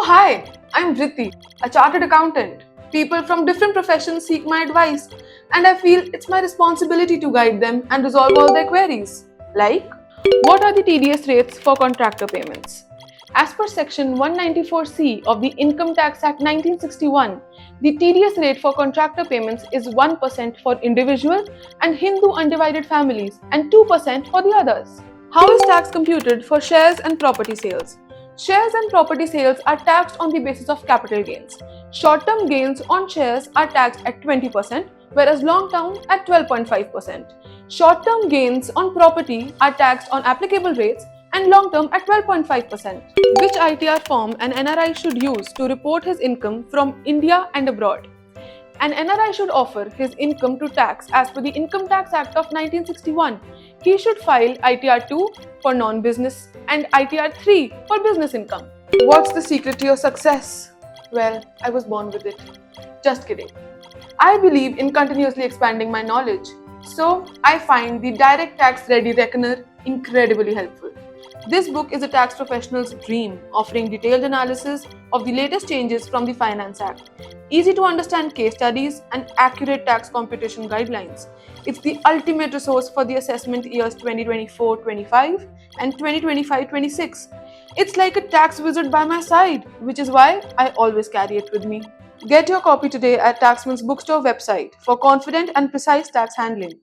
Hi, I'm Vritti, a chartered accountant. People from different professions seek my advice, and I feel it's my responsibility to guide them and resolve all their queries. Like, what are the TDS rates for contractor payments? As per Section 194C of the Income Tax Act 1961, the TDS rate for contractor payments is 1% for individual and Hindu undivided families and 2% for the others. How is tax computed for shares and property sales? Shares and property sales are taxed on the basis of capital gains. Short-term gains on shares are taxed at 20%, whereas long-term at 12.5%. Short-term gains on property are taxed on applicable rates and long-term at 12.5%. Which ITR form an NRI should use to report his income from India and abroad? An NRI should offer his income to tax as per the Income Tax Act of 1961. He should file ITR 2 for non-business and ITR 3 for business income. What's the secret to your success? Well, I was born with it. Just kidding. I believe in continuously expanding my knowledge. So, I find the Direct Tax Ready Reckoner incredibly helpful. This book is a tax professional's dream, offering detailed analysis of the latest changes from the Finance Act, easy to understand case studies, and accurate tax computation guidelines. It's the ultimate resource for the assessment years 2024-25 and 2025-26. It's like a tax wizard by my side, which is why I always carry it with me. Get your copy today at Taxman's Bookstore website for confident and precise tax handling.